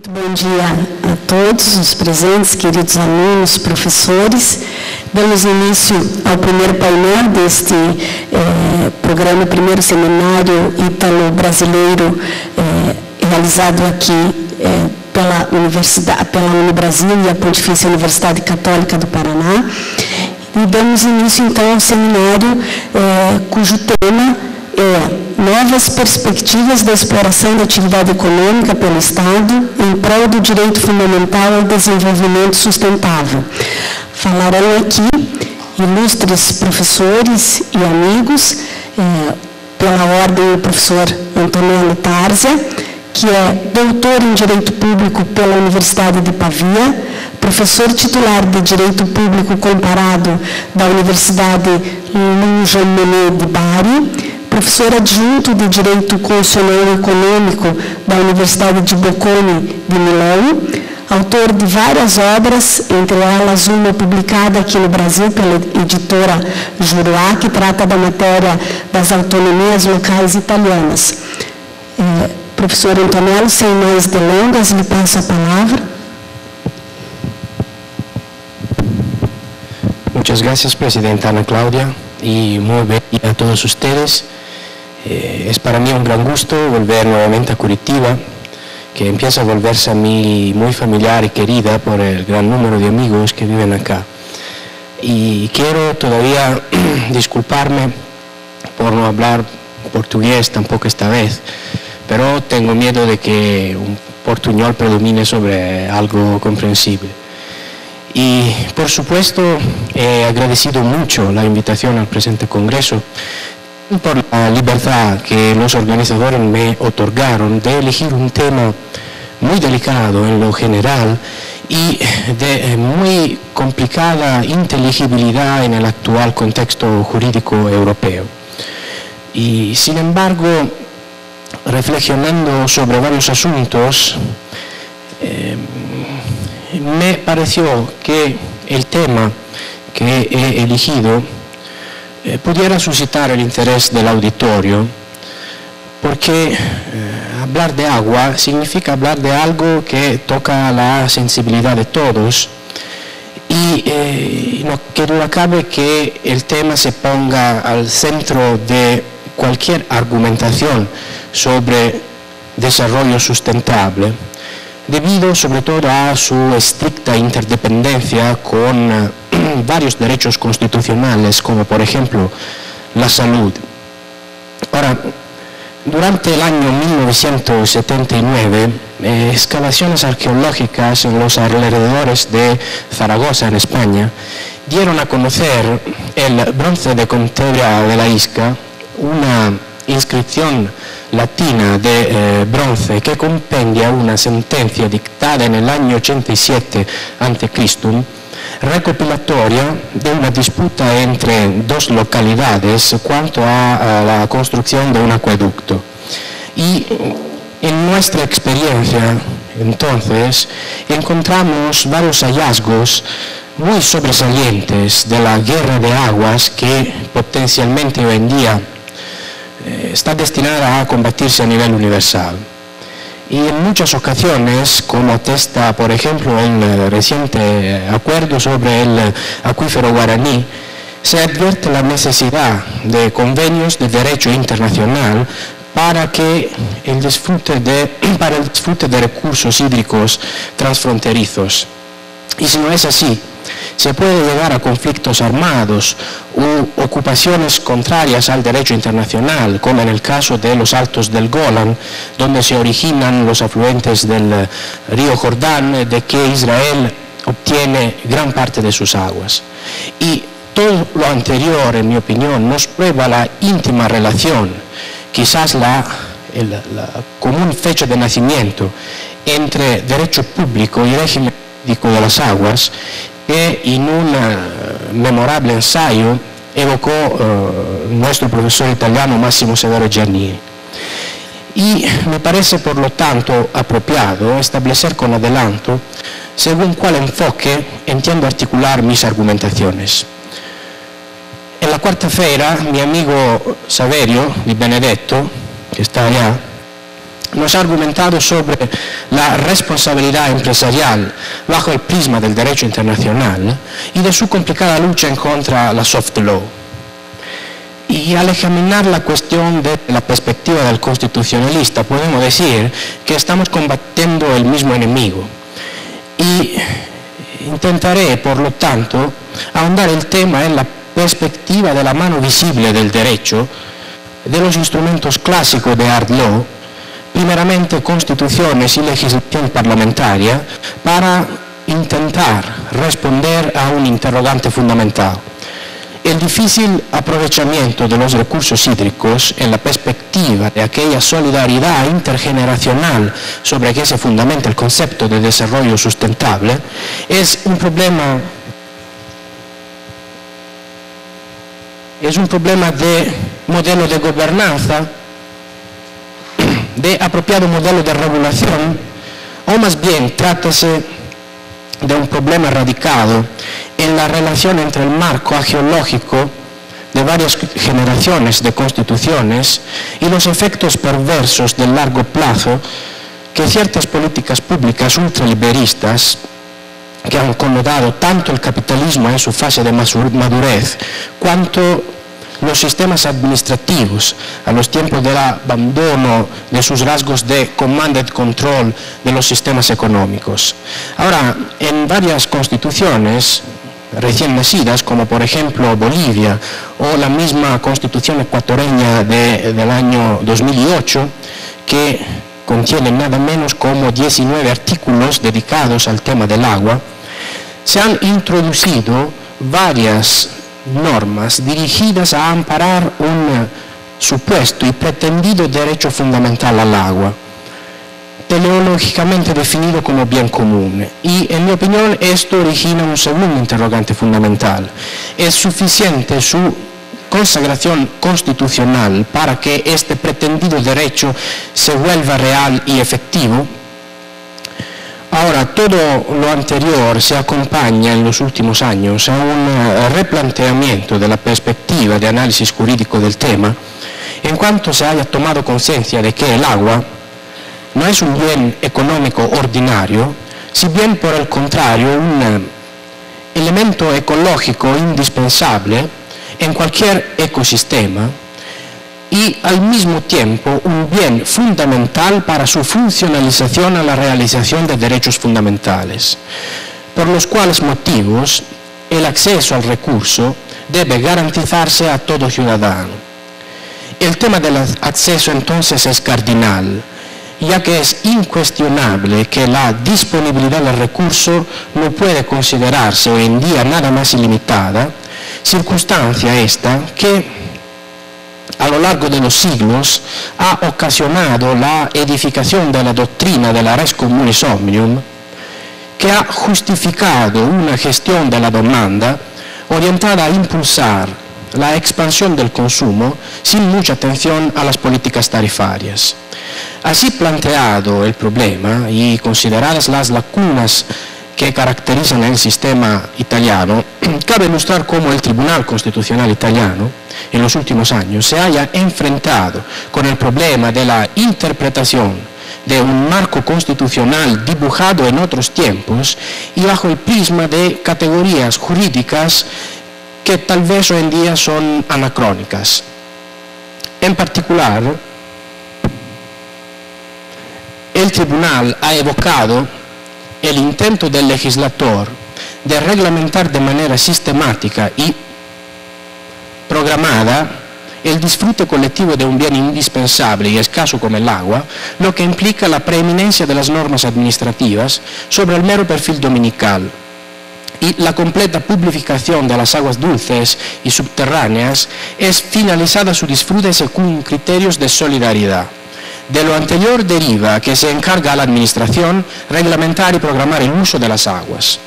Bom dia a todos os presentes, queridos alunos, professores. Damos início ao primeiro painel deste programa, primeiro seminário ítalo-brasileiro, realizado aqui pela Unibrasil e a Pontifícia Universidade Católica do Paraná. E damos início, então, ao seminário cujo tema é Novas perspectivas da exploração da atividade econômica pelo Estado em prol do direito fundamental ao desenvolvimento sustentável. Falarão aqui ilustres professores e amigos, pela ordem o professor Antonello Tarzia, que é doutor em Direito Público pela Universidade de Pavia, professor titular de Direito Público Comparado da Universidade Luiz Monnet de Bari, professor adjunto de Direito Constitucional e Econômico da Universidade de Bocconi de Milão, autor de várias obras, entre elas uma publicada aqui no Brasil pela editora Juruá, que trata da matéria das autonomias locais italianas. Professor Antonello, sem mais delongas, lhe passo a palavra. Muchas gracias, Presidenta Ana Claudia, y muy buen día a todos ustedes. Es para mí un gran gusto volver nuevamente a Curitiba, que empieza a volverse a mí muy familiar y querida por el gran número de amigos que viven acá. Y quiero todavía disculparme por no hablar portugués tampoco esta vez, pero tengo miedo de que un portuñol predomine sobre algo comprensible. Y, por supuesto, he agradecido mucho la invitación al presente congreso por la libertad que los organizadores me otorgaron de elegir un tema muy delicado en lo general y de muy complicada inteligibilidad en el actual contexto jurídico europeo. Y, sin embargo, reflexionando sobre varios asuntos, me pareció que el tema que he elegido pudiera suscitar el interés del auditorio, porque hablar de agua significa hablar de algo que toca la sensibilidad de todos y no que duda cabe que el tema se ponga al centro de cualquier argumentación sobre desarrollo sustentable, debido sobre todo a su estricta interdependencia con varios derechos constitucionales, como por ejemplo la salud. Ahora, durante el año 1979, excavaciones arqueológicas en los alrededores de Zaragoza, en España, dieron a conocer el bronce de Contella de la Isca, una inscripción latina de bronce que compendia una sentencia dictada en el año 87 a.C., recopilatoria de una disputa entre dos localidades cuanto a la construcción de un acueducto. Y en nuestra experiencia, entonces, encontramos varios hallazgos muy sobresalientes de la guerra de aguas que potencialmente hoy en día está destinada a combatirse a nivel universal. Y en muchas ocasiones, como atesta, por ejemplo, el reciente acuerdo sobre el acuífero guaraní, se advierte la necesidad de convenios de derecho internacional para el disfrute de recursos hídricos transfronterizos. Y si no es así, se puede llegar a conflictos armados u ocupaciones contrarias al derecho internacional, como en el caso de los Altos del Golán, donde se originan los afluentes del río Jordán, de que Israel obtiene gran parte de sus aguas. Y todo lo anterior, en mi opinión, nos prueba la íntima relación, quizás la común fecha de nacimiento, entre derecho público y régimen jurídico de las aguas, que en un memorable ensayo evocó nuestro profesor italiano Massimo Severo Giannini. Y me parece, por lo tanto, apropiado establecer con adelanto según cuál enfoque entiendo articular mis argumentaciones. En la cuarta feira, mi amigo Saverio Di Benedetto, que está allá, nos ha argumentado sobre la responsabilidad empresarial bajo el prisma del derecho internacional y de su complicada lucha en contra la soft law. Y al examinar la cuestión de la perspectiva del constitucionalista, podemos decir que estamos combatiendo el mismo enemigo. Y intentaré, por lo tanto, ahondar el tema en la perspectiva de la mano visible del derecho, de los instrumentos clásicos de hard law, primeramente constituciones y legislación parlamentaria, para intentar responder a un interrogante fundamental. El difícil aprovechamiento de los recursos hídricos en la perspectiva de aquella solidaridad intergeneracional sobre que se fundamenta el concepto de desarrollo sustentable es un problema de modelo de gobernanza, de apropiado modelo de regulación, o más bien trátase de un problema radicado en la relación entre el marco agiológico de varias generaciones de constituciones y los efectos perversos del largo plazo que ciertas políticas públicas ultraliberistas, que han acomodado tanto el capitalismo en su fase de madurez, cuanto los sistemas administrativos a los tiempos del abandono de sus rasgos de command and control de los sistemas económicos. Ahora, en varias constituciones recién nacidas, como por ejemplo Bolivia o la misma constitución ecuatoriana del año 2008, que contiene nada menos como 19 artículos dedicados al tema del agua, se han introducido varias normas dirigidas a amparar un supuesto y pretendido derecho fundamental al agua, teleológicamente definido como bien común. Y en mi opinión esto origina un segundo interrogante fundamental. ¿Es suficiente su consagración constitucional para que este pretendido derecho se vuelva real y efectivo? Ahora, todo lo anterior se acompaña en los últimos años a un replanteamiento de la perspectiva de análisis jurídico del tema, en cuanto se haya tomado conciencia de que el agua no es un bien económico ordinario, si bien por el contrario un elemento ecológico indispensable en cualquier ecosistema, y al mismo tiempo un bien fundamental para su funcionalización a la realización de derechos fundamentales, por los cuales motivos el acceso al recurso debe garantizarse a todo ciudadano. El tema del acceso entonces es cardinal, ya que es incuestionable que la disponibilidad del recurso no puede considerarse hoy en día nada más ilimitada, circunstancia esta que a lo largo de los siglos ha ocasionado la edificación de la doctrina de la res communis omnium, que ha justificado una gestión de la demanda orientada a impulsar la expansión del consumo sin mucha atención a las políticas tarifarias. Así planteado el problema y consideradas las lacunas que caracterizan el sistema italiano, cabe ilustrar cómo el Tribunal Constitucional italiano en los últimos años se haya enfrentado con el problema de la interpretación de un marco constitucional dibujado en otros tiempos y bajo el prisma de categorías jurídicas que tal vez hoy en día son anacrónicas. En particular, el tribunal ha evocado el intento del legislador de reglamentar de manera sistemática y programada el disfrute colectivo de un bien indispensable y escaso como el agua, lo que implica la preeminencia de las normas administrativas sobre el mero perfil dominical y la completa publificación de las aguas dulces y subterráneas es finalizada su disfrute según criterios de solidaridad. De lo anterior deriva que se encarga a la Administración reglamentar y programar el uso de las aguas.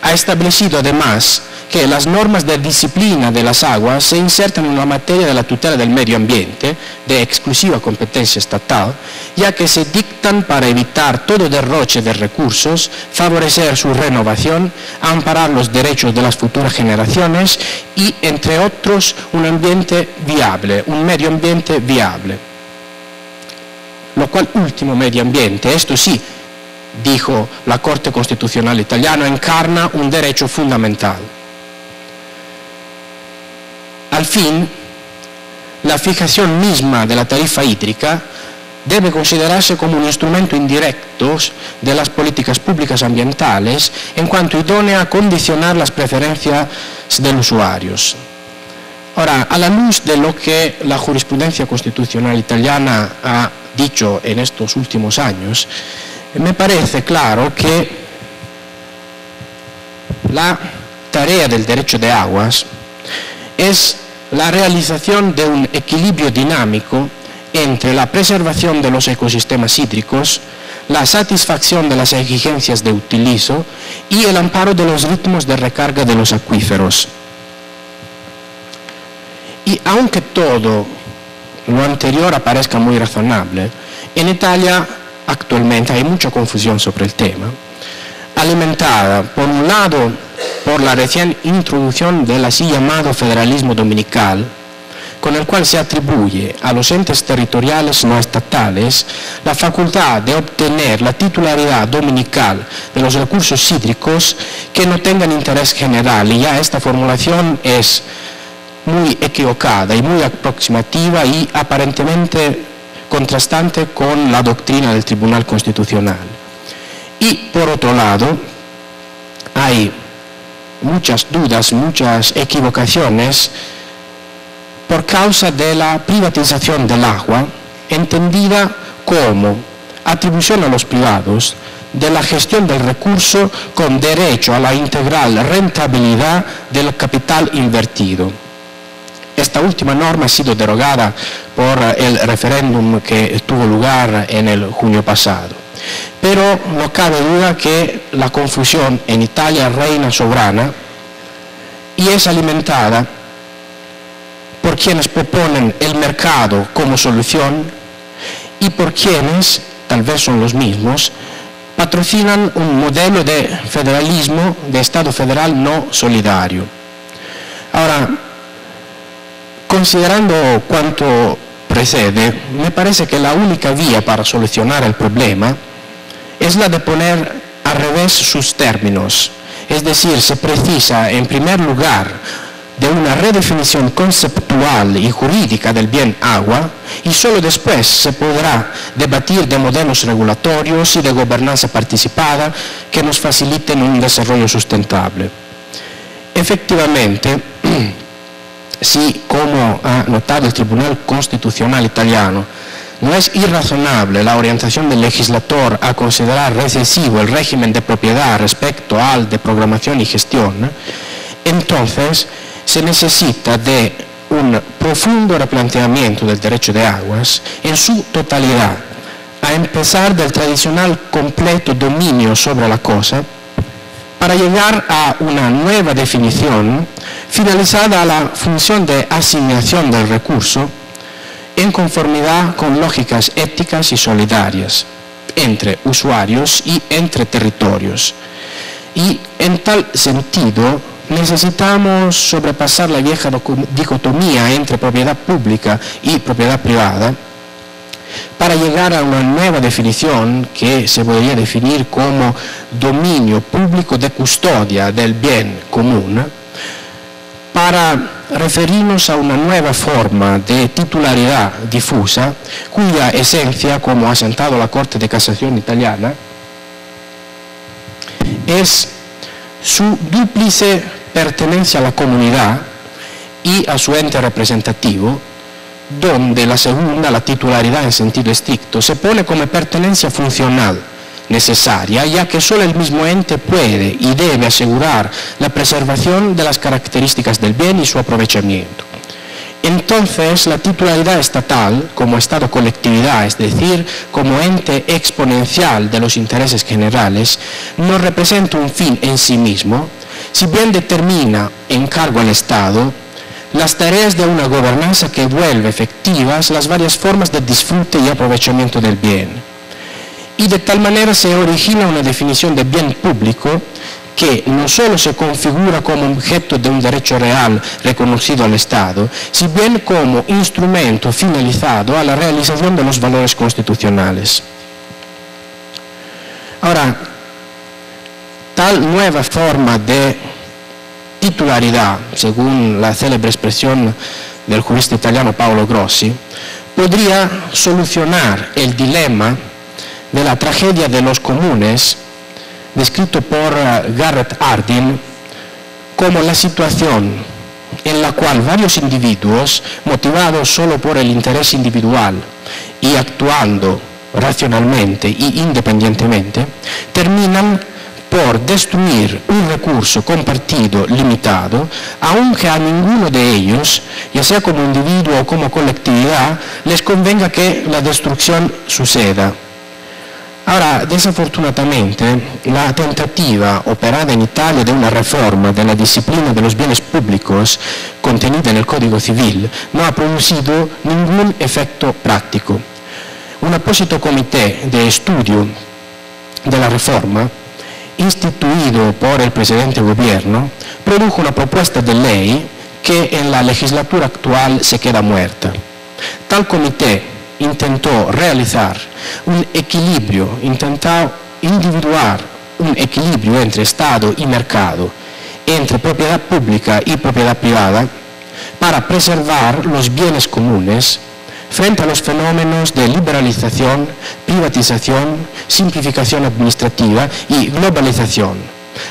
Ha establecido además que las normas de disciplina de las aguas se insertan en la materia de la tutela del medio ambiente, de exclusiva competencia estatal, ya que se dictan para evitar todo derroche de recursos, favorecer su renovación, amparar los derechos de las futuras generaciones y, entre otros, un ambiente viable, un medio ambiente viable. lo cual último medio ambiente, esto sí, dijo la Corte Constitucional italiana, encarna un derecho fundamental. Al fin, la fijación misma de la tarifa hídrica debe considerarse como un instrumento indirecto de las políticas públicas ambientales en cuanto idónea a condicionar las preferencias de los usuarios. Ahora, a la luz de lo que la jurisprudencia constitucional italiana ha dicho en estos últimos años, me parece claro que la tarea del derecho de aguas es la realización de un equilibrio dinámico entre la preservación de los ecosistemas hídricos, la satisfacción de las exigencias de utilizo y el amparo de los ritmos de recarga de los acuíferos. Y aunque todo lo anterior aparezca muy razonable, en Italia actualmente hay mucha confusión sobre el tema, alimentada, por un lado, por la recién introducción del así llamado federalismo dominical, con el cual se atribuye a los entes territoriales no estatales la facultad de obtener la titularidad dominical de los recursos hídricos que no tengan interés general, y ya esta formulación es muy equivocada y muy aproximativa y aparentemente contrastante con la doctrina del Tribunal Constitucional. Y por otro lado, hay muchas dudas, muchas equivocaciones por causa de la privatización del agua, entendida como atribución a los privados de la gestión del recurso con derecho a la integral rentabilidad del capital invertido. Esta última norma ha sido derogada por el referéndum que tuvo lugar en el junio pasado. Pero no cabe duda que la confusión en Italia reina soberana y es alimentada por quienes proponen el mercado como solución y por quienes, tal vez son los mismos, patrocinan un modelo de federalismo, de Estado federal no solidario. Ahora, considerando cuanto precede, me parece que la única vía para solucionar el problema es la de poner al revés sus términos. Es decir, se precisa, en primer lugar, de una redefinición conceptual y jurídica del bien agua, y solo después se podrá debatir de modelos regulatorios y de gobernanza participada que nos faciliten un desarrollo sustentable. Efectivamente, si, como ha notado el Tribunal Constitucional italiano, no es irrazonable la orientación del legislador a considerar recesivo el régimen de propiedad respecto al de programación y gestión, entonces se necesita de un profundo replanteamiento del derecho de aguas en su totalidad, a empezar del tradicional completo dominio sobre la cosa, para llegar a una nueva definición finalizada a la función de asignación del recurso en conformidad con lógicas éticas y solidarias entre usuarios y entre territorios. Y en tal sentido necesitamos sobrepasar la vieja dicotomía entre propiedad pública y propiedad privada para llegar a una nueva definición que se podría definir como dominio público de custodia del bien común, para referirnos a una nueva forma de titularidad difusa, cuya esencia, como ha sentado la Corte de Casación italiana, es su dúplice pertenencia a la comunidad y a su ente representativo, donde la segunda, la titularidad en sentido estricto, se pone como pertenencia funcional necesaria, ya que solo el mismo ente puede y debe asegurar la preservación de las características del bien y su aprovechamiento. Entonces, la titularidad estatal, como Estado-colectividad, es decir, como ente exponencial de los intereses generales, no representa un fin en sí mismo, si bien determina, en cargo al Estado, las tareas de una gobernanza que vuelve efectivas las varias formas de disfrute y aprovechamiento del bien. Y de tal manera se origina una definición de bien público que no solo se configura como objeto de un derecho real reconocido al Estado, sino bien como instrumento finalizado a la realización de los valores constitucionales. Ahora, tal nueva forma de titularidad, según la célebre expresión del jurista italiano Paolo Grossi, podría solucionar el dilema de la tragedia de los comunes, descrito por Garrett Hardin como la situación en la cual varios individuos, motivados solo por el interés individual y actuando racionalmente e independientemente, terminan por destruir un recurso compartido limitado, aunque a ninguno de ellos, ya sea como individuo o como colectividad, les convenga que la destrucción suceda. Ahora, desafortunadamente, la tentativa operada en Italia de una reforma de la disciplina de los bienes públicos contenida en el Código Civil no ha producido ningún efecto práctico. Un apposito comité de estudio de la reforma, instituido por el presidente gobierno, produjo una propuesta de ley que en la legislatura actual se queda muerta. Tal comité intentó realizar un equilibrio, intentó individuar un equilibrio entre Estado y mercado, entre propiedad pública y propiedad privada, para preservar los bienes comunes frente a los fenómenos de liberalización, privatización, simplificación administrativa y globalización,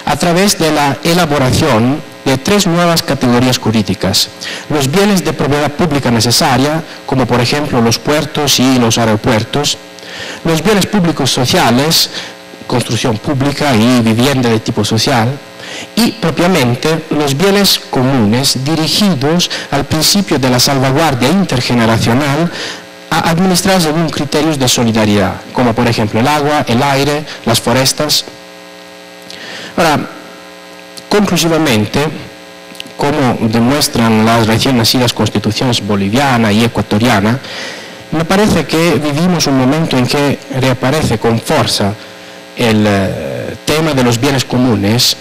a través de la elaboración de 3 nuevas categorías jurídicas: los bienes de propiedad pública necesaria, como por ejemplo los puertos y los aeropuertos; los bienes públicos sociales, construcción pública y vivienda de tipo social; y propiamente los bienes comunes dirigidos al principio de la salvaguardia intergeneracional, a administrar según criterios de solidaridad, como por ejemplo el agua, el aire, las forestas. Ahora, conclusivamente, como demuestran las recién nacidas constituciones boliviana y ecuatoriana, me parece que vivimos un momento en que reaparece con fuerza el tema de los bienes comunes,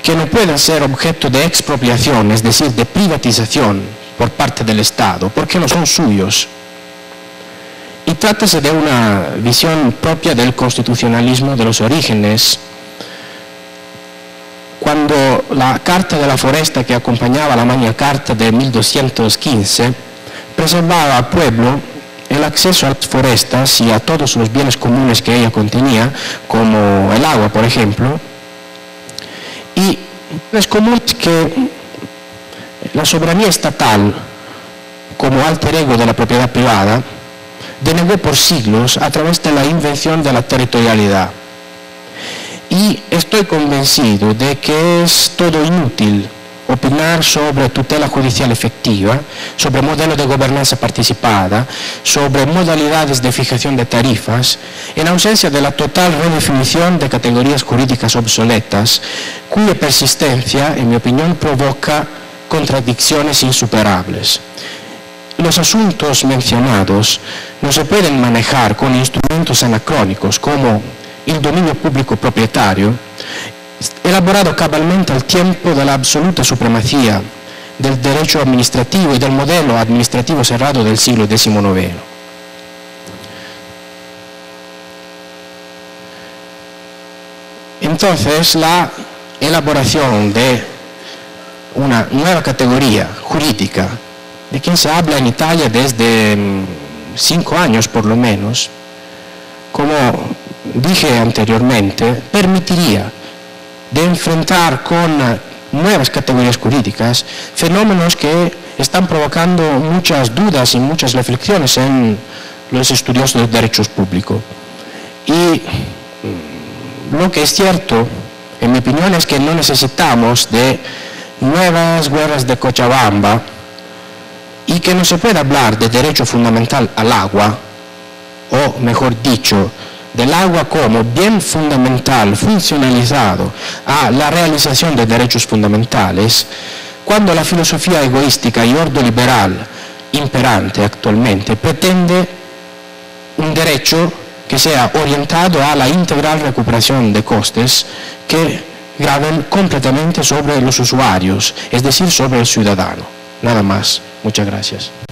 que no pueden ser objeto de expropiación, es decir, de privatización por parte del Estado, porque no son suyos. Y trátase de una visión propia del constitucionalismo de los orígenes. Cuando la Carta de la Foresta, que acompañaba la Magna Carta de 1215, preservaba al pueblo el acceso a las forestas y a todos los bienes comunes que ella contenía, como el agua, por ejemplo, y bienes comunes que la soberanía estatal, como alter ego de la propiedad privada, denegó por siglos a través de la invención de la territorialidad. Y estoy convencido de que es todo inútil opinar sobre tutela judicial efectiva, sobre modelo de gobernanza participada, sobre modalidades de fijación de tarifas, en ausencia de la total redefinición de categorías jurídicas obsoletas, cuya persistencia, en mi opinión, provoca contradicciones insuperables. Los asuntos mencionados no se pueden manejar con instrumentos anacrónicos como el dominio público propietario, elaborado cabalmente al tiempo de la absoluta supremacía del derecho administrativo y del modelo administrativo cerrado del siglo XIX. Entonces, la elaboración de una nueva categoría jurídica, de quien se habla en Italia desde 5 años por lo menos, como dije anteriormente, permitiría de enfrentar con nuevas categorías jurídicas fenómenos que están provocando muchas dudas y muchas reflexiones en los estudiosos de derechos públicos. Y lo que es cierto, en mi opinión, es que no necesitamos de nuevas guerras de Cochabamba y que no se puede hablar de derecho fundamental al agua, o mejor dicho, del agua como bien fundamental, funcionalizado a la realización de derechos fundamentales, cuando la filosofía egoística y ordoliberal imperante actualmente pretende un derecho que sea orientado a la integral recuperación de costes que graben completamente sobre los usuarios, es decir, sobre el ciudadano. Nada más. Muchas gracias.